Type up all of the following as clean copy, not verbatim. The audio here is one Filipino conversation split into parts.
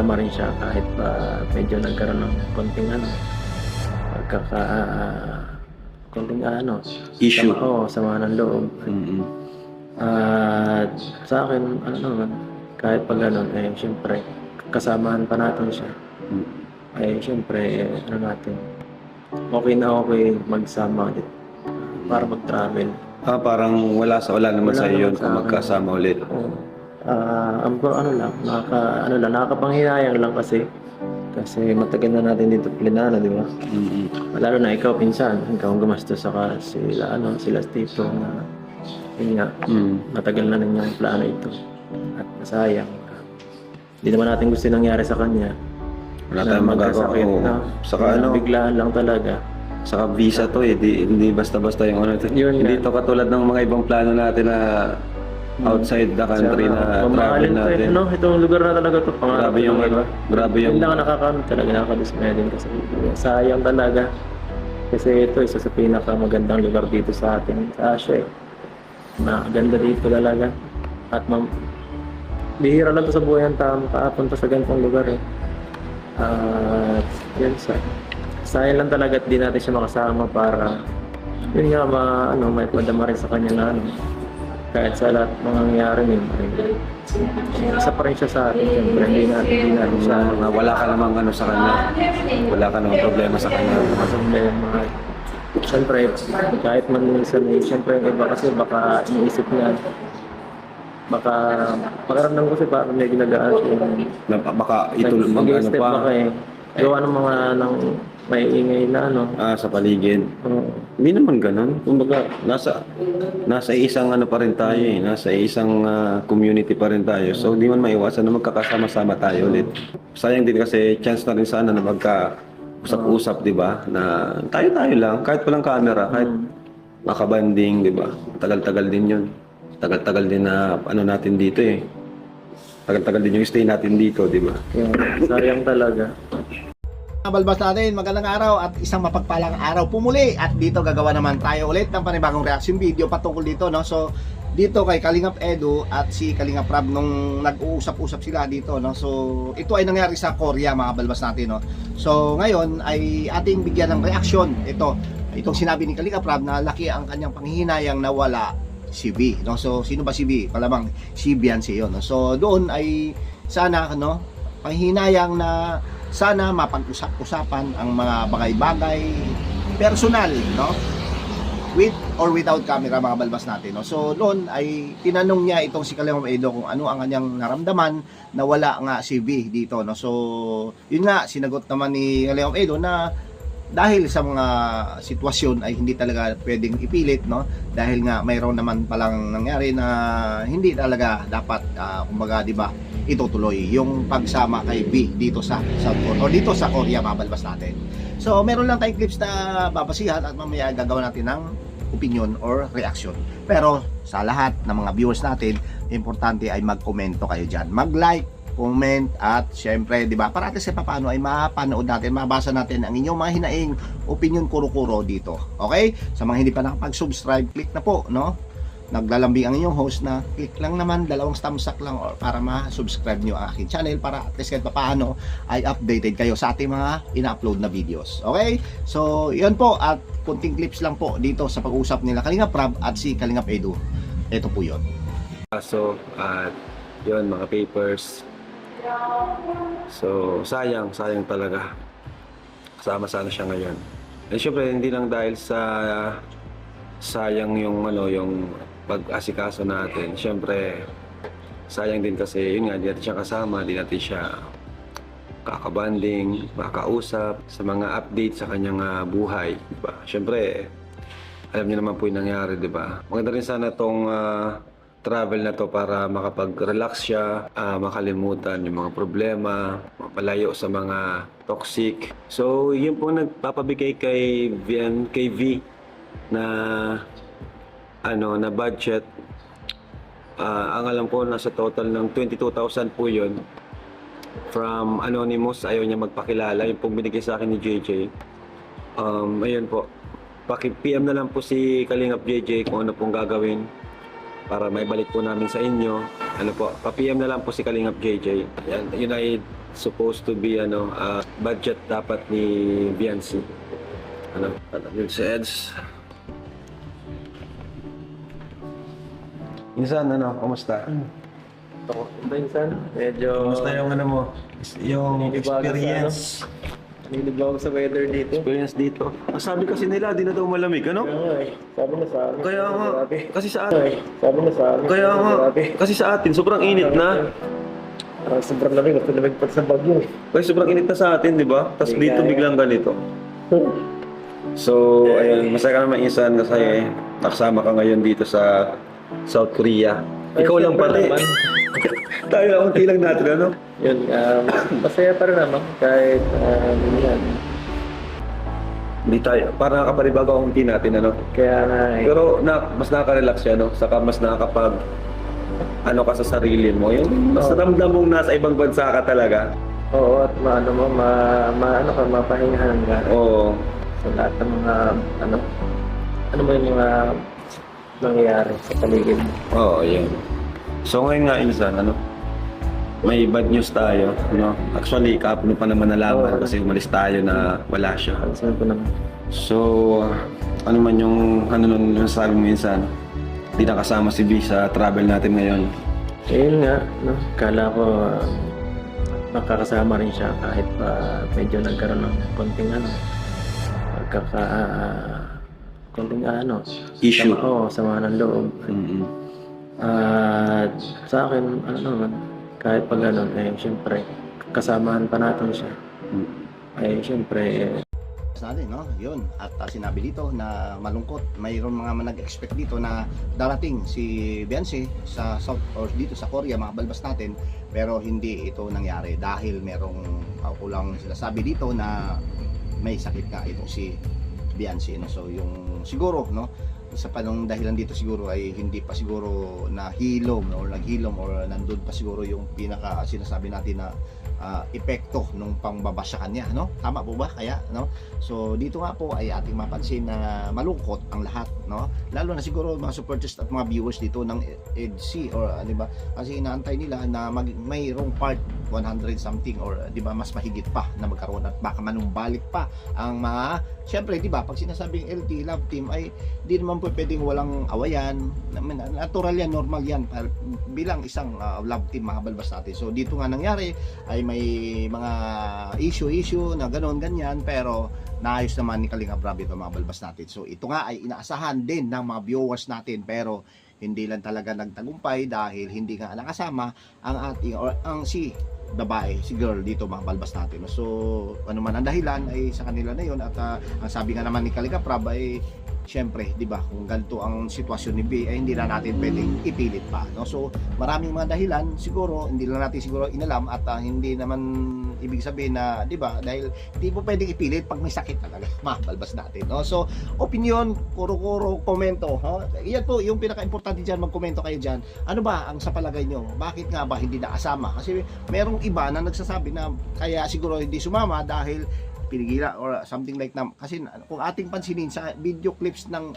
kasama rin siya kahit pa medyo nagkaroon ng konting konting Issue. sama ng loob. At sa akin, naman, kahit pa gano'n, siyempre, kasamahan pa natin siya. Siyempre, natin, okay na okay magsama ulit para mag-travel. Parang wala naman Wala sa iyo naman yun sa kung akin. magkasama ulit. Nakakapanghinayang lang kasi matagal na natin dito plinano, di ba? Lalo na ikaw pinsan, ikaw ang gumastos saka sila Tito na yun nga, matagal na ninyang plano ito at sayang. Hindi naman natin gusto nangyari sa kanya. Wala tayong magagawa. Saka biglaan lang talaga. Saka visa to hindi basta-basta yung hindi to katulad ng mga ibang plano natin na outside the country na travel natin. Itong lugar na talaga to. Grabe yung Yun lang talaga nakakadismaya din kasi sayang talaga. Kasi ito isa sa pinakamagandang lugar dito sa atin, sa Asia. Maganda dito talaga. At bihira lang to sa buhay ng tao makapunta sa ganitong lugar At yun sayang lang talaga at di natin siya makasama para yun nga may padama rin sa kanya na kahit sa lahat mangyayari isa pa rin siya sa atin. Siyempre hindi natin siya Wala ka namang sa kanya. Wala ka namang problema sa kanya. problema. Siyempre, kahit man minsan siyempre yung iba kasi baka iniisip niya baka pakaramdam ko kasi parang may ginagaan siya Baka itulong mag-step pa. baka gawa ng mga may ingay na Sa paligid. Hindi naman ganun. Kumbaga, nasa isang pa rin tayo Nasa isang community pa rin tayo. So, di man maiwasan na magkakasama-sama tayo ulit. Sayang din kasi chance na rin sana na magka-usap-usap, di ba? Na tayo-tayo lang, kahit walang camera, kahit makabanding, di ba? Tagal-tagal din yun. Tagal-tagal din na natin dito Tagal-tagal din yung stay natin dito, di ba? Sayang talaga. Balbas natin, magandang araw at isang mapagpalang araw pumuli at dito gagawa naman tayo ulit ng panibagong reaction video patungkol dito So dito kay Kalingap Edu at si Kalingap Rab nung nag-uusap-usap sila dito So ito ay nangyari sa Korea mga balbas natin So ngayon ay ating bigyan ng reaction itong sinabi ni Kalingap Rab na laki ang kanyang panghihinayang nawala si B So sino ba si B? Palamang si Beyonce yun So doon ay sana panghihinayang na sana mapag-usap-usapan ang mga bagay-bagay personal with or without camera mga balbas natin So noon ay tinanong niya itong si Kalingap Edu kung ano ang kanyang naramdaman na wala nga si V dito So yun nga sinagot naman ni Kalingap Edu na dahil sa mga sitwasyon ay hindi talaga pwedeng ipilit dahil nga mayroon naman palang nangyari na hindi talaga dapat kumbaga di ba itutuloy yung pagsama kay B dito sa South Korea o dito sa Korea mabalbas natin. So meron lang tayong clips na babasihan at mamaya gagawin natin ng opinion or reaction. Pero sa lahat ng mga viewers natin, importante ay mag-komento kayo diyan. Mag-like, comment at syempre, 'di ba? Para at sa paano ay mapanood natin, mabasa natin ang inyong mga hinaing opinion kuro-kuro dito. Okay? Sa mga hindi pa nakapag-subscribe, click na po, Naglalambing ang inyong host na click lang naman, 2 thumbs up lang or para ma-subscribe nyo ang aking channel para at least kahit paano ay updated kayo sa ating mga ina-upload na videos. Okay? So, yun po at kunting clips lang po dito sa pag-usap nila Kalingap Rab at si Kalingap Edu. Ito po yun. So, yun mga papers. So, sayang talaga. Kasama sana siya ngayon. Syempre, hindi lang dahil sa sayang yung pag-asikaso natin. Syempre, sayang din kasi yun nga, di natin siya kasama, di natin siya kakabanding, makausap sa mga update sa kanyang buhay, diba? Syempre, alam niyo naman po yung nangyari, diba? Maganda rin sana tong travel na to para makapag-relax siya, makalimutan yung mga problema, mapalayo sa mga toxic. So, yun po nagpapabigay kay V na na budget. Ang alam ko nasa total ng 22,000 po yun. From Anonymous, ayaw niya magpakilala. Yung pong binigay sa akin ni JJ. Ayun po. Paki-PM na lang po si Kalingap JJ kung ano pong gagawin para may balik po namin sa inyo. Pa-PM na lang po si Kalingap JJ. Yun ay supposed to be budget dapat ni Biancy. Yun si Eds. Minsan, kumusta? Ako, minsan, medyo... Kumusta yung mo? Yung Ninibago experience. Nanilib ako sa weather dito. Experience dito. Sabi kasi nila, di na daw malamig, Kaya nga eh. Sabi na sa amin. Kaya nga, grabe. kasi sa atin. Sabi na sa amin. Kaya nga, grabe. kasi sa atin, sobrang init na. Sobrang lamig. Gusto lamig pa sa bagyo eh. Kasi sobrang init na sa atin, di ba? Tapos Hindi dito kaya. biglang ganito. So, ayun, masaya ka naman Insan kasi nakasama ka ngayon dito sa South Korea. Ikaw lang pati. Tayo lang, unti lang natin, Yun, masaya pa rin naman kahit yan. Hindi tayo, parang nakapanibago ang unti natin, Kaya nga eh. Pero mas nakaka-relax siya, Saka mas nakakapag ka sa sarili mo. Yung mas ramdam mong nasa ibang bansa ka talaga. Oo, at mapahingahan ka. Oo. Sa lahat ng mga, ano mo yung mga nangyayari sa paligid mo. Oo, yun. So ngayon nga, Insan, may bad news tayo, Actually, kahapon pa naman nalaman Oo. kasi umalis tayo na wala siya. Pansin ko naman. So, ano man yung nun nasabi mo Insan, di nakasama si B sa travel natin ngayon. Ayun nga, kala ko makakasama rin siya kahit pa medyo nagkaroon ng konting konting Issue. sama ng loob. Mm-mm. At sa akin, naman, kahit pag gano'n, siyempre, kasamahan pa natin siya. Siyempre, natin, yun. At sinabi dito na malungkot. Mayroon mga nag-expect dito na darating si Biancy sa South or dito sa Korea, mga balbas natin, pero hindi ito nangyari dahil merong kulang sila sabi dito na may sakit nga ito si Biancy. So yung siguro, isa pa nung dahilan dito siguro ay hindi pa siguro naghilom or nandun pa siguro yung pinaka sinasabi natin na epekto nung pangbabasya kanya, Tama po ba? Kaya, So, dito nga po ay ating mapansin na malungkot ang lahat, Lalo na siguro mga supporters at mga viewers dito ng EDC or, di ba? Kasi inaantay nila na mayroong part 100 something or, di ba, mas mahigit pa na magkaroon at baka manumbalik pa ang mga, syempre, di ba, pag sinasabing LT, love team, ay di naman po pwedeng walang awayan. Natural yan, normal yan bilang isang love team, mga balbas natin. So, dito nga nangyari ay may mga issue na gano'n ganyan pero naayos naman ni Kalinga Prab ito mga balbas natin. So ito nga ay inaasahan din ng mga viewers natin pero hindi lang talaga nagtagumpay dahil hindi nga nakasama ang ating or ang si babae, si girl dito mga balbas natin. So ano man ang dahilan ay sa kanila na yun at ang sabi nga naman ni Kalinga Prab ay syempre, di ba, kung ganito ang sitwasyon ni B, ay hindi na natin pwedeng ipilit pa, So, maraming mga dahilan, siguro, hindi lang natin siguro inalam at hindi naman ibig sabihin na, di ba, dahil hindi mo pwedeng ipilit pag may sakit talaga, mabalbas natin, So, opinion, kuro-kuro, komento, Yan po, yung pinaka-importante dyan, magkomento kayo dyan. Ano ba ang sa palagay nyo? Bakit nga ba hindi nakasama? Kasi merong iba na nagsasabi na kaya siguro hindi sumama dahil pinigila or something like na kasi kung ating pansinin sa video clips ng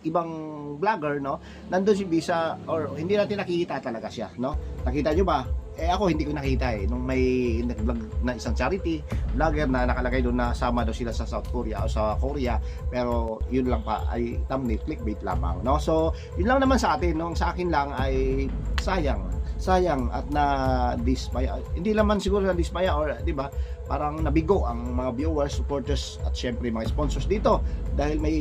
ibang vlogger nandun si Bisa or hindi natin nakikita talaga siya nakita nyo ba? Ako hindi ko nakita nung may nag-vlog na isang charity vlogger na nakalagay doon na sama daw sila sa South Korea o sa Korea pero yun lang pa ay thumbnail clickbait lamang so yun lang naman sa atin sa akin lang ay sayang at na dismaya hindi naman siguro na dismaya or di ba parang nabigo ang mga viewers, supporters at syempre mga sponsors dito dahil may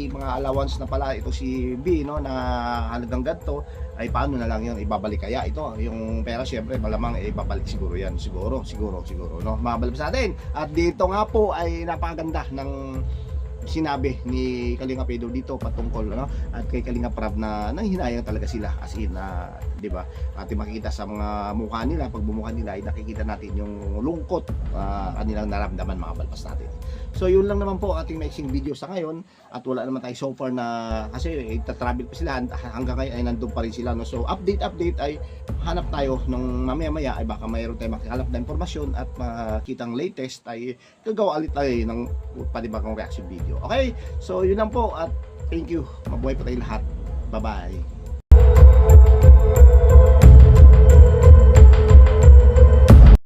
mga allowance na pala ito si B na halagang ganito ay paano na lang yun ibabalik kaya ito yung pera syempre malamang ibabalik siguro yan siguro mabalap sa atin at dito nga po ay napakaganda ng sinabi ni Kalinga Pedro dito patungkol at kay Kalinga Prab na nanghinayang talaga sila as in di ba ating makikita sa mga mukha nila pag bumukha nila ay nakikita natin yung lungkot kanilang naramdaman mga balpas natin so yun lang naman po ating mixing video sa ngayon at wala naman tayo so far na kasi itatravel pa sila hanggang ngayon ay nandun pa rin sila so update ay hanap tayo nung mamaya ay baka mayroon tayo makakalap na impormasyon at makitang latest ay gagawa ulit tayo ng panibagong reaction video. Okay, so yun lang po at thank you. Mabuhay po tayo lahat. Bye-bye.